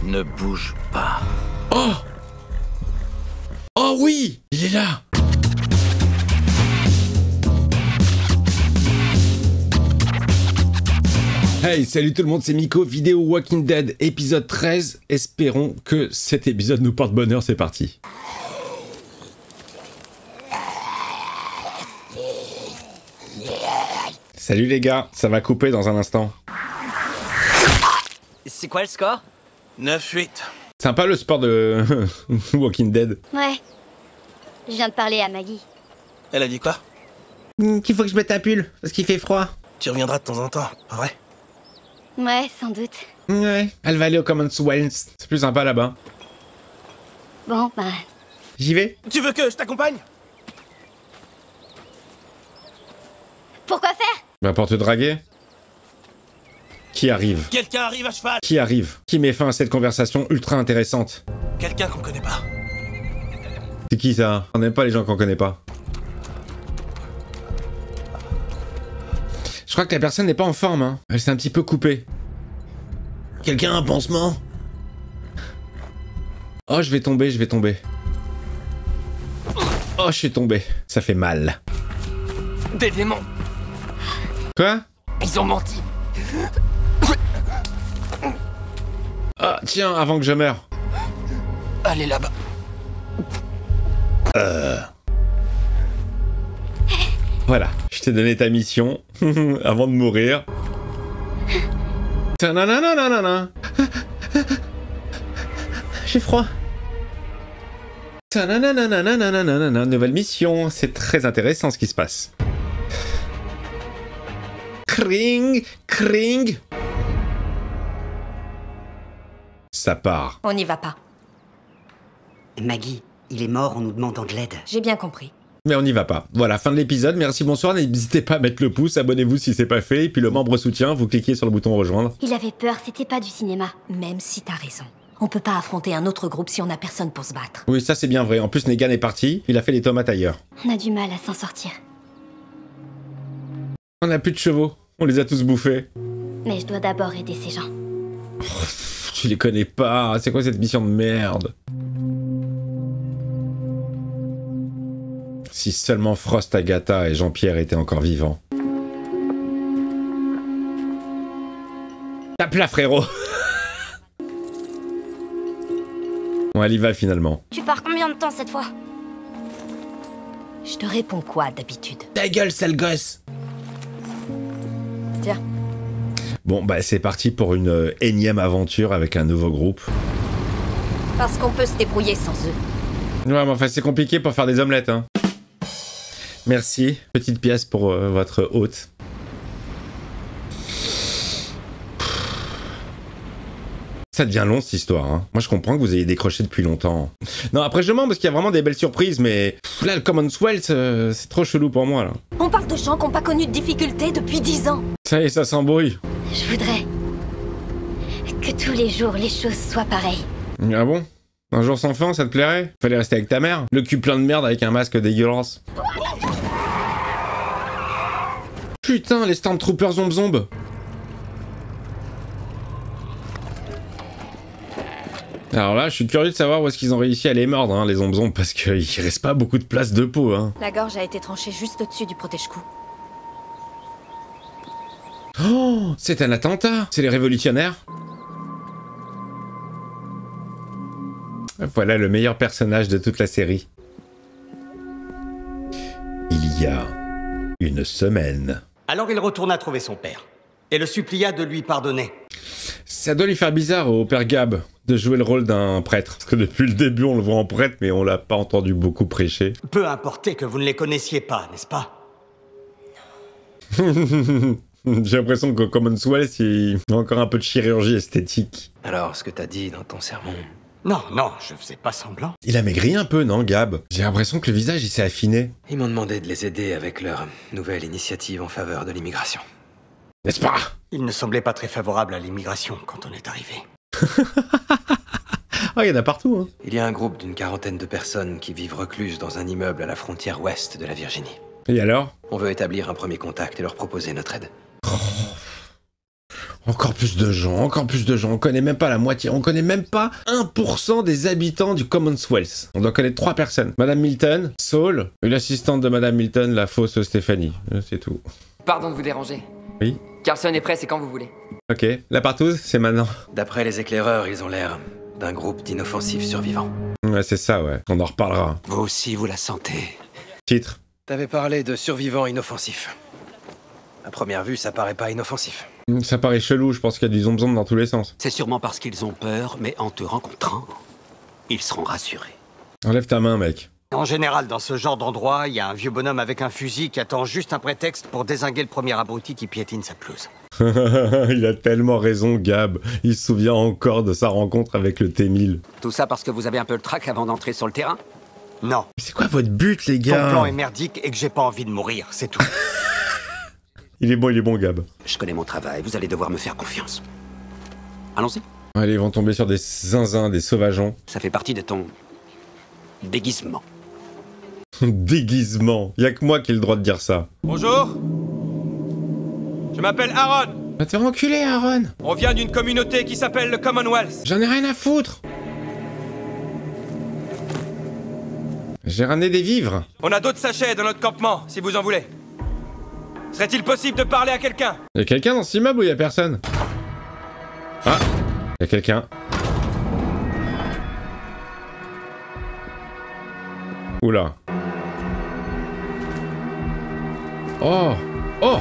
Ne bouge pas. Oh! Oh oui! Il est là! Hey, salut tout le monde, c'est Miko, vidéo Walking Dead, épisode 13. Espérons que cet épisode nous porte bonheur, c'est parti. Salut les gars, ça va couper dans un instant. C'est quoi le score? 9-8. Sympa le sport de Walking Dead. Ouais. Je viens de parler à Maggie. Elle a dit quoi? Qu'il faut que je mette un pull, parce qu'il fait froid. Tu reviendras de temps en temps, pas vrai? Ouais, sans doute. Ouais, elle va aller au Commonwealth, c'est plus sympa là-bas. Bon, bah... J'y vais? Tu veux que je t'accompagne? Pourquoi faire? Bah pour te draguer. Qui arrive? Quelqu'un arrive à cheval! Qui arrive? Qui met fin à cette conversation ultra intéressante? Quelqu'un qu'on connaît pas. C'est qui ça? On n'aime pas les gens qu'on connaît pas. Je crois que la personne n'est pas en forme, hein. Elle s'est un petit peu coupée. Quelqu'un a un pansement? Oh, je vais tomber, je vais tomber. Oh, je suis tombé. Ça fait mal. Des démons! Quoi? Ils ont menti! Ah, tiens, avant que je meure. Allez là-bas. Voilà, je t'ai donné ta mission avant de mourir. Ta-na-na-na-na-na-na. J'ai froid. Ta-na-na-na-na-na-na-na-na. Nouvelle mission, c'est très intéressant ce qui se passe. Kring, kring. Ça part. On n'y va pas. Maggie, il est mort en nous demandant de l'aide. J'ai bien compris. Mais on n'y va pas. Voilà, fin de l'épisode. Merci, bonsoir. N'hésitez pas à mettre le pouce, abonnez-vous si c'est pas fait. Et puis le membre soutien, vous cliquez sur le bouton rejoindre. Il avait peur, c'était pas du cinéma. Même si t'as raison. On peut pas affronter un autre groupe si on a personne pour se battre. Oui, ça c'est bien vrai. En plus, Negan est parti. Il a fait les tomates ailleurs. On a du mal à s'en sortir. On a plus de chevaux. On les a tous bouffés. Mais je dois d'abord aider ces gens. Tu les connais pas. C'est quoi cette mission de merde? Si seulement Frost, Agatha et Jean-Pierre étaient encore vivants. Tape là, frérot. Bon, elle y va finalement. Tu pars combien de temps cette fois? Je te réponds quoi d'habitude? Ta gueule, sale gosse. Tiens. Bon, bah c'est parti pour une énième aventure avec un nouveau groupe. Parce qu'on peut se débrouiller sans eux. Ouais, mais enfin c'est compliqué pour faire des omelettes, hein. Merci, petite pièce pour votre hôte. Ça devient long cette histoire, hein. Moi je comprends que vous ayez décroché depuis longtemps. Non, après je mens parce qu'il y a vraiment des belles surprises, mais là le Commonwealth, c'est trop chelou pour moi là. On parle de gens qui n'ont pas connu de difficultés depuis 10 ans. Ça y est, ça s'embrouille. Je voudrais... que tous les jours, les choses soient pareilles. Ah bon? Un jour sans fin, ça te plairait? Fallait rester avec ta mère? Le cul plein de merde avec un masque dégueulasse. Putain, les Stormtroopers zomb. Alors là, je suis curieux de savoir où est-ce qu'ils ont réussi à les mordre, hein, les zomb, parce qu'il reste pas beaucoup de place de peau, hein. La gorge a été tranchée juste au-dessus du protège-cou. Oh, c'est un attentat. C'est les révolutionnaires. Voilà le meilleur personnage de toute la série. Il y a une semaine. Alors il retourna trouver son père et le supplia de lui pardonner. Ça doit lui faire bizarre au père Gab de jouer le rôle d'un prêtre. Parce que depuis le début, on le voit en prêtre, mais on l'a pas entendu beaucoup prêcher. Peu importait que vous ne les connaissiez pas, n'est-ce pas? J'ai l'impression qu'au Commonwealth, il y a encore un peu de chirurgie esthétique. Alors, ce que t'as dit dans ton sermon... Non, non, je faisais pas semblant. Il a maigri un peu, non, Gab? J'ai l'impression que le visage, il s'est affiné. Ils m'ont demandé de les aider avec leur nouvelle initiative en faveur de l'immigration. N'est-ce pas? Il ne semblait pas très favorable à l'immigration quand on est arrivé. Oh, il y en a partout, hein. Il y a un groupe d'une 40aine de personnes qui vivent recluses dans un immeuble à la frontière ouest de la Virginie. Et alors? On veut établir un premier contact et leur proposer notre aide. Encore plus de gens, encore plus de gens. On connaît même pas la moitié, on connaît même pas 1% des habitants du Commonwealth. On doit connaître 3 personnes. Madame Milton, Saul, et l'assistante de Madame Milton, la fausse Stéphanie. C'est tout. Pardon de vous déranger. Oui. Carlson est prêt, c'est quand vous voulez. Ok, la partouze, c'est maintenant. D'après les éclaireurs, ils ont l'air d'un groupe d'inoffensifs survivants. Ouais, c'est ça, ouais. On en reparlera. Vous aussi, vous la sentez. Titre. T'avais parlé de survivants inoffensifs. À première vue, ça paraît pas inoffensif. Ça paraît chelou, je pense qu'il y a du zombie dans tous les sens. C'est sûrement parce qu'ils ont peur, mais en te rencontrant, ils seront rassurés. Enlève ta main, mec. En général, dans ce genre d'endroit, il y a un vieux bonhomme avec un fusil qui attend juste un prétexte pour dézinguer le premier abruti qui piétine sa pelouse. Il a tellement raison, Gab. Il se souvient encore de sa rencontre avec le T-1000. Tout ça parce que vous avez un peu le trac avant d'entrer sur le terrain? Non. Mais c'est quoi votre but, les Ton gars? plan est merdique et que j'ai pas envie de mourir, c'est tout. Il est bon, Gab. Je connais mon travail, vous allez devoir me faire confiance. Allons-y. Allez, ils vont tomber sur des zinzins, des sauvageons. Ça fait partie de ton déguisement. Déguisement. Y'a que moi qui ai le droit de dire ça. Bonjour. Je m'appelle Aaron. Va te faire enculer, Aaron. On vient d'une communauté qui s'appelle le Commonwealth. J'en ai rien à foutre. J'ai ramené des vivres. On a d'autres sachets dans notre campement, si vous en voulez. Serait-il possible de parler à quelqu'un? Y'a quelqu'un dans cet immeuble ou y'a personne? Ah, y'a quelqu'un. Oula. Oh, oh.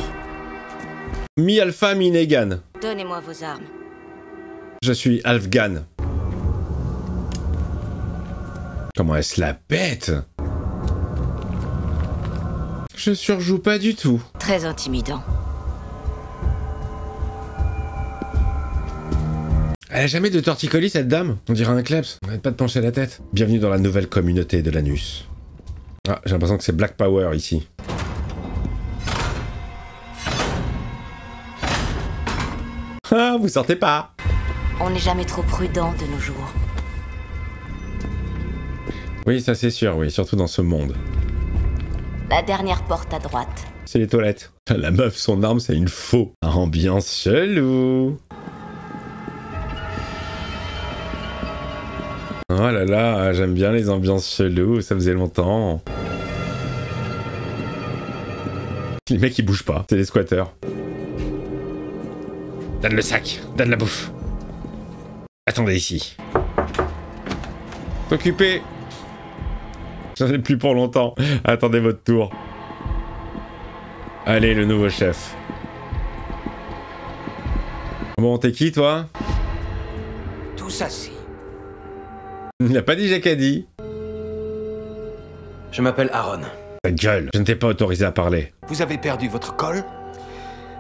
Mi-alpha, mi-négan. Donnez-moi vos armes. Je suis Alfgan. Comment elle se la pète? Je surjoue pas du tout. Très intimidant. Elle a jamais de torticolis, cette dame? On dirait un kleps. On n'arrête pas de pencher la tête. Bienvenue dans la nouvelle communauté de l'anus. Ah, j'ai l'impression que c'est Black Power ici. Ah, vous sortez pas. On n'est jamais trop prudent de nos jours. Oui, ça c'est sûr, oui, surtout dans ce monde. La dernière porte à droite. C'est les toilettes. La meuf, son arme, c'est une faux. Ambiance chelou. Oh là là, j'aime bien les ambiances cheloues, ça faisait longtemps. Les mecs ils bougent pas, c'est les squatteurs. Donne le sac, donne la bouffe. Attendez ici. T'occuper. J'en ai plus pour longtemps. Attendez votre tour. Allez, le nouveau chef. Bon, t'es qui, toi? Tout ça, si. Il n'a pas dit Jacadi. Je m'appelle Aaron. Ta gueule, je ne t'ai pas autorisé à parler. Vous avez perdu votre col?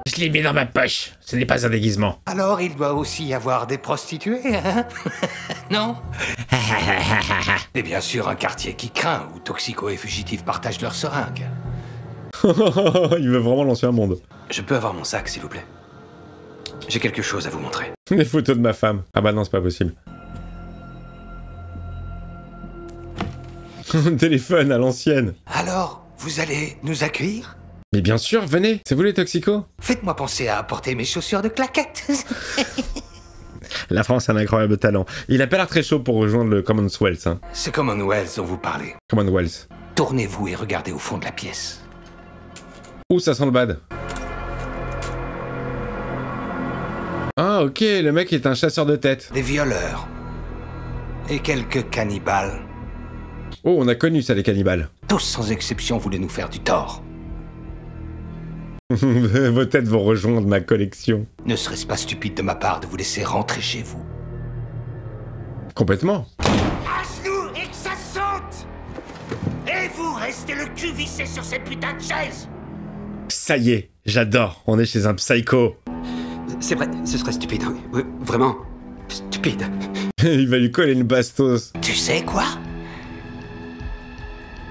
Je l'ai mis dans ma poche. Ce n'est pas un déguisement. Alors il doit aussi y avoir des prostituées, hein? Non? Et bien sûr un quartier qui craint, où toxicos et fugitifs partagent leurs seringues. Il veut vraiment lancer un monde. Je peux avoir mon sac, s'il vous plaît? J'ai quelque chose à vous montrer. Des photos de ma femme. Ah bah non, c'est pas possible. Téléphone à l'ancienne. Alors, vous allez nous accueillir? Mais bien sûr, venez. C'est vous les toxicos? Faites-moi penser à apporter mes chaussures de claquettes. La France a un incroyable talent. Il a pas l'air très chaud pour rejoindre le Commonwealth. Hein. C'est Commonwealth dont vous parlez. Commonwealth. Tournez-vous et regardez au fond de la pièce. Ouh, ça sent le bad. Ah, ok, le mec est un chasseur de tête. Des violeurs. Et quelques cannibales. Oh, on a connu ça, les cannibales. Tous sans exception voulaient nous faire du tort. Vos têtes vont rejoindre ma collection. Ne serait-ce pas stupide de ma part de vous laisser rentrer chez vous? Complètement. À genoux et que ça saute! Et vous restez le cul vissé sur cette putain de chaise! Ça y est, j'adore. On est chez un psycho. C'est vrai, ce serait stupide. Oui, vraiment stupide. Il va lui coller une bastos. Tu sais quoi?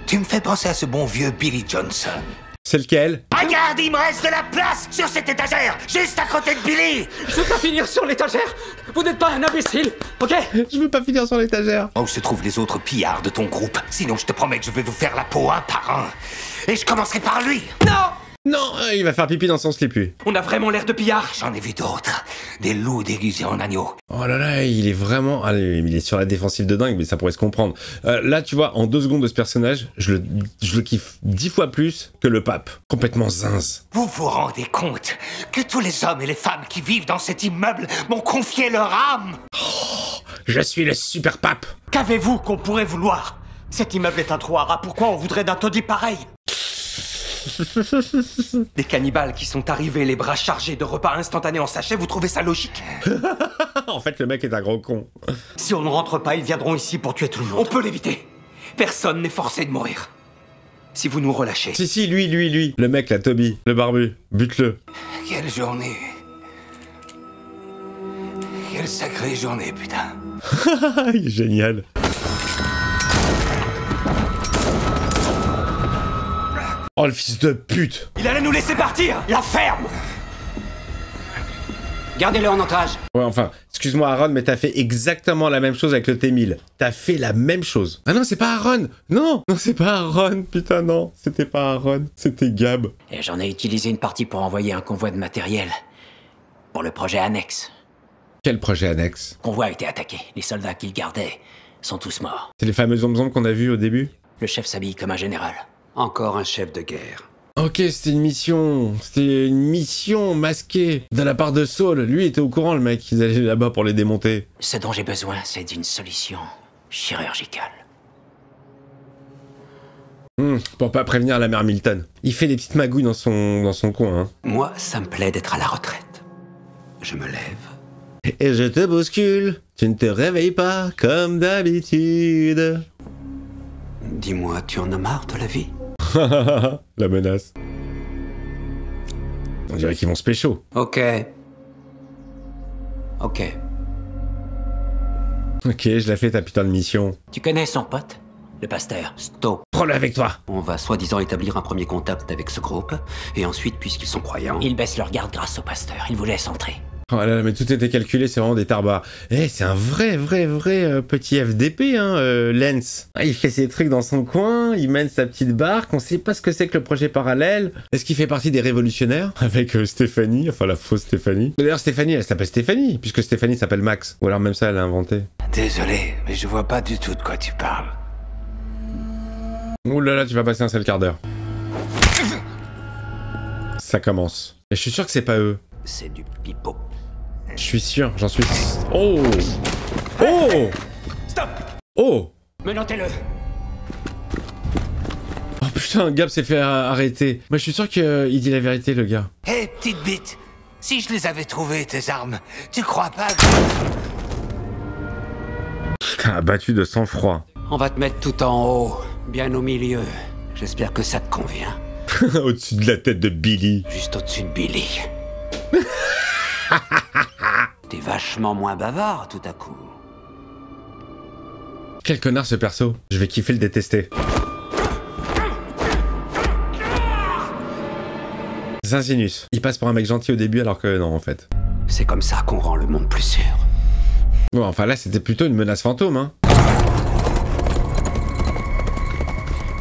Tu me fais penser à ce bon vieux Billy Johnson. C'est lequel? Regarde, il me reste de la place sur cette étagère, juste à côté de Billy! Je veux pas finir sur l'étagère! Vous n'êtes pas un imbécile, ok? Je veux pas finir sur l'étagère. Où se trouvent les autres pillards de ton groupe? Sinon, je te promets que je vais vous faire la peau un par un. Et je commencerai par lui! Non! Non, il va faire pipi dans son slip, lui. On a vraiment l'air de pillards. J'en ai vu d'autres. Des loups déguisés en agneaux. Oh là là, il est vraiment... Allez, il est sur la défensive de dingue, mais ça pourrait se comprendre. Là, tu vois, en 2 secondes de ce personnage, je le kiffe 10 fois plus que le pape. Complètement zinze. Vous vous rendez compte que tous les hommes et les femmes qui vivent dans cet immeuble m'ont confié leur âme? Je suis le super pape. Qu'avez-vous qu'on pourrait vouloir? Cet immeuble est un trou à rats, pourquoi on voudrait d'un taudis pareil? Des cannibales qui sont arrivés les bras chargés de repas instantanés en sachet, vous trouvez ça logique? En fait, le mec est un gros con. Si on ne rentre pas, ils viendront ici pour tuer tout le monde. On peut l'éviter. Personne n'est forcé de mourir. Si vous nous relâchez. Si, lui. Le mec, là, Toby, le barbu. Bute-le. Quelle journée. Quelle sacrée journée, putain. Il est génial. Oh, le fils de pute. Il allait nous laisser partir. La ferme! Gardez-le en otage. Ouais, enfin, excuse-moi Aaron, mais t'as fait exactement la même chose avec le T-1000. T'as fait la même chose. Ah non, c'est pas Aaron. Non, c'est pas Aaron. Putain, non, c'était pas Aaron. C'était Gab. Et j'en ai utilisé une partie pour envoyer un convoi de matériel. Pour le projet annexe. Quel projet annexe? Le convoi a été attaqué. Les soldats qu'il gardait sont tous morts. C'est les fameux zombies qu'on a vus au début? Le chef s'habille comme un général. Encore un chef de guerre. Ok, c'était une mission. C'était une mission masquée de la part de Saul. Lui était au courant, le mec. Ils allaient là-bas pour les démonter. Ce dont j'ai besoin, c'est d'une solution chirurgicale. Pour pas prévenir la mère Milton. Il fait des petites magouilles dans son coin. Hein. Moi, ça me plaît d'être à la retraite. Je me lève. Et je te bouscule. Tu ne te réveilles pas comme d'habitude. Dis-moi, tu en as marre de la vie? La menace. On dirait qu'ils vont se pécho. Ok. Ok, je la fais ta putain de mission. Tu connais son pote, le pasteur? Stop. Prends-le avec toi. On va soi-disant établir un premier contact avec ce groupe, et ensuite, puisqu'ils sont croyants... Ils baissent leur garde grâce au pasteur, ils vous laissent entrer. Oh là là, mais tout était calculé, c'est vraiment des tarbards. Eh, c'est un vrai petit FDP, hein, Lance. Ah, il fait ses trucs dans son coin, il mène sa petite barque, on sait pas ce que c'est que le projet parallèle. Est-ce qu'il fait partie des révolutionnaires? Avec Stéphanie, enfin la fausse Stéphanie. D'ailleurs, Stéphanie, elle s'appelle Stéphanie, puisque Stéphanie s'appelle Max. Ou alors même ça, elle l'a inventé. Désolé, mais je vois pas du tout de quoi tu parles. Ouh là là, tu vas passer un seul quart d'heure. Ça commence. Et je suis sûr que c'est pas eux. C'est du pipeau. Je suis sûr, j'en suis... Oh! Oh! Stop! Oh! Menottez-le! Oh putain, Gab s'est fait arrêter. Moi je suis sûr qu'il dit la vérité, le gars. Hé, petite bite, si je les avais trouvées, tes armes, tu crois pas Abattu de sang-froid. On va te mettre tout en haut, bien au milieu. J'espère que ça te convient. Au-dessus de la tête de Billy. Juste au-dessus de Billy. T'es vachement moins bavard tout à coup. Quel connard ce perso. Je vais kiffer le détester. Zinzinus. Il passe pour un mec gentil au début alors que non en fait. C'est comme ça qu'on rend le monde plus sûr. Bon, enfin là c'était plutôt une menace fantôme, hein.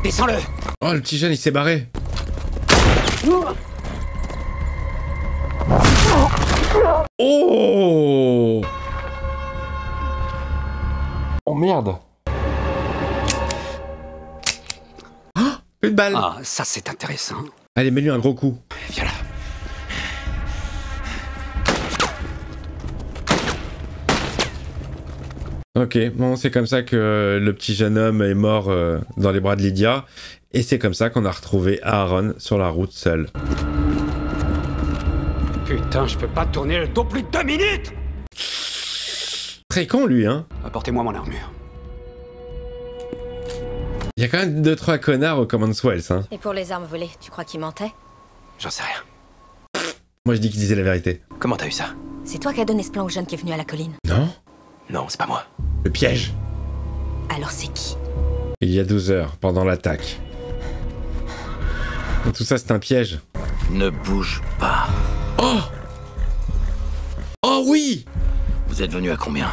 Descends-le! Oh, le petit jeune il s'est barré. Oh! Oh merde! Oh, une balle! Ah, ça c'est intéressant. Allez, mets-lui un gros coup. Viens là. Ok, bon, c'est comme ça que le petit jeune homme est mort dans les bras de Lydia. Et c'est comme ça qu'on a retrouvé Aaron sur la route seul. Putain, je peux pas tourner le dos plus de 2 minutes! Très con, lui, hein. Apportez-moi mon armure. Il y a quand même 2-3 connards au Commonwealth, hein. Et pour les armes volées, tu crois qu'il mentait? J'en sais rien. Moi, je dis qu'il disait la vérité. Comment t'as eu ça? C'est toi qui as donné ce plan au jeune qui est venu à la colline? Non? Non, c'est pas moi. Le piège. Alors c'est qui? Il y a 12 heures, pendant l'attaque. Tout ça, c'est un piège. Ne bouge pas. Oh! Oh oui! Vous êtes venu à combien?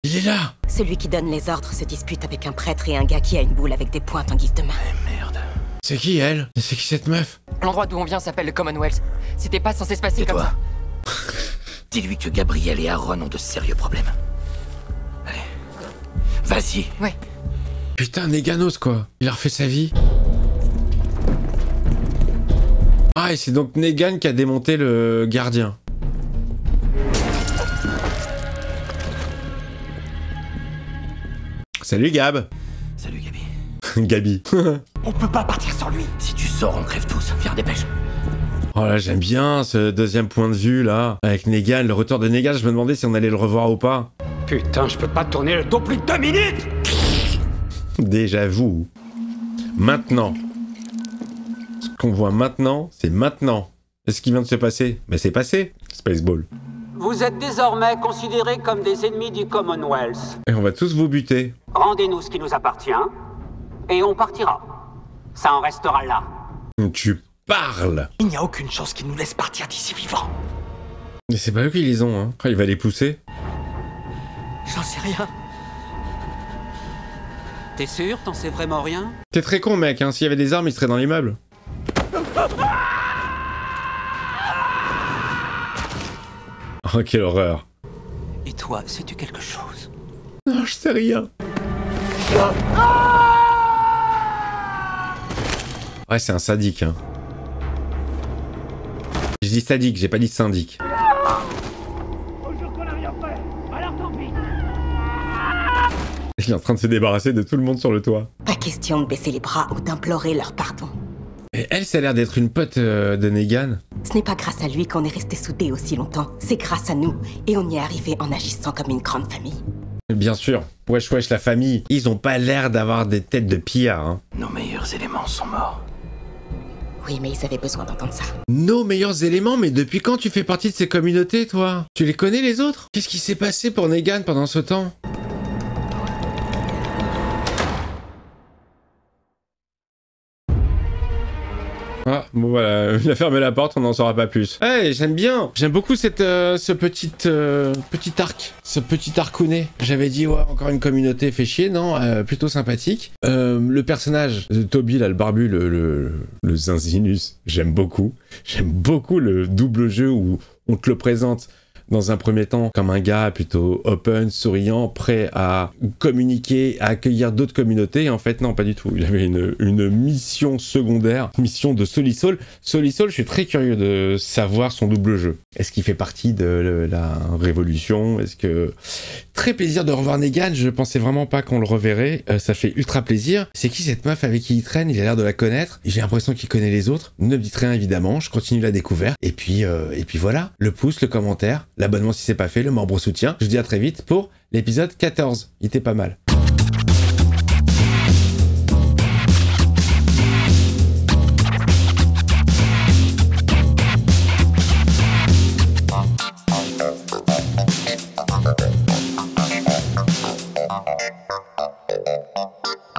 Il est là! Celui qui donne les ordres se dispute avec un prêtre et un gars qui a une boule avec des pointes en guise de main. Eh merde. C'est qui elle? C'est qui cette meuf? L'endroit d'où on vient s'appelle le Commonwealth. C'était pas censé se passer comme toi, ça. dis-lui que Gabriel et Aaron ont de sérieux problèmes. Allez, vas-y. Ouais. Putain, Néganos quoi. Il a refait sa vie. Ah, et c'est donc Negan qui a démonté le gardien. Salut Gab. Salut Gabi. Gabi. On peut pas partir sans lui. Si tu sors, on crève tous. Viens, dépêche. Oh là, j'aime bien ce deuxième point de vue là. Avec Negan, le retour de Negan, je me demandais si on allait le revoir ou pas. Putain, je peux pas tourner le dos plus de 2 minutes. Déjà vu. Maintenant. Ce qu'on voit maintenant, c'est maintenant. Et ce qui vient de se passer, mais c'est passé. Spaceball. Vous êtes désormais considérés comme des ennemis du Commonwealth. Et on va tous vous buter. Rendez-nous ce qui nous appartient, et on partira. Ça en restera là. Tu parles. Il n'y a aucune chance qu'ils nous laissent partir d'ici vivants. Mais c'est pas eux qui les ont, hein. Il va les pousser. J'en sais rien. T'es sûr? T'en sais vraiment rien? T'es très con, mec, hein. S'il y avait des armes, ils seraient dans l'immeuble. Oh, quelle horreur. Et toi, sais-tu quelque chose? Non, je sais rien. Ouais, c'est un sadique, hein. Je dis sadique, j'ai pas dit syndic. Il est en train de se débarrasser de tout le monde sur le toit. Pas question de baisser les bras ou d'implorer leur pardon. Et elle, ça a l'air d'être une pote de Negan. Ce n'est pas grâce à lui qu'on est resté soudés aussi longtemps. C'est grâce à nous. Et on y est arrivé en agissant comme une grande famille. Bien sûr. Wesh wesh, la famille. Ils ont pas l'air d'avoir des têtes de pillards, hein. Nos meilleurs éléments sont morts. Oui, mais ils avaient besoin d'entendre ça. Nos meilleurs éléments, mais depuis quand tu fais partie de ces communautés, toi? Tu les connais, les autres? Qu'est-ce qui s'est passé pour Negan pendant ce temps? Ah, bon voilà, il a fermé la porte, on n'en saura pas plus. Hey, j'aime bien. J'aime beaucoup ce petit arc. Ce petit arcounet. J'avais dit, ouais, encore une communauté fait chier, non? Plutôt sympathique. Le personnage de Toby, là, le barbu, le Zinzinus, j'aime beaucoup. J'aime beaucoup le double jeu où on te le présente dans un premier temps comme un gars plutôt open, souriant, prêt à communiquer, à accueillir d'autres communautés. Et en fait, non, pas du tout. Il avait une mission secondaire, mission de Solisol. Solisol, je suis très curieux de savoir son double jeu. Est-ce qu'il fait partie de la Révolution? Est-ce que... Très plaisir de revoir Negan, je pensais vraiment pas qu'on le reverrait. Ça fait ultra plaisir. C'est qui cette meuf avec qui il traîne? Il a l'air de la connaître. J'ai l'impression qu'il connaît les autres. Ne me dites rien évidemment, je continue la découverte. Et puis voilà, le pouce, le commentaire, l'abonnement si c'est pas fait, le membre soutien. Je vous dis à très vite pour l'épisode 14. Il était pas mal.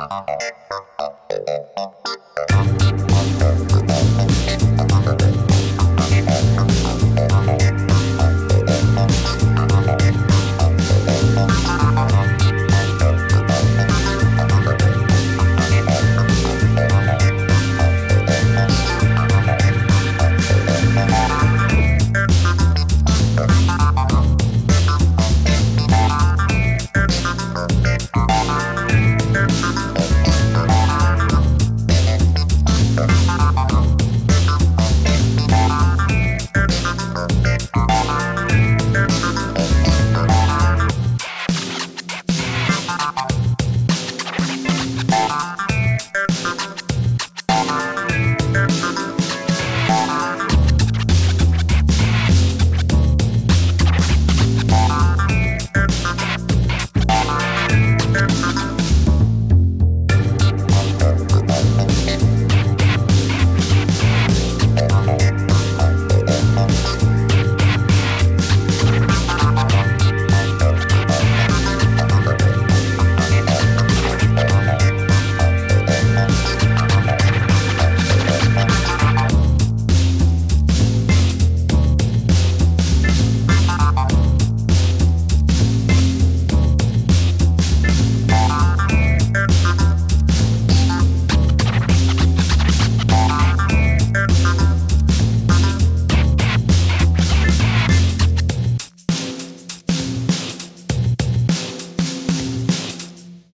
Thank you.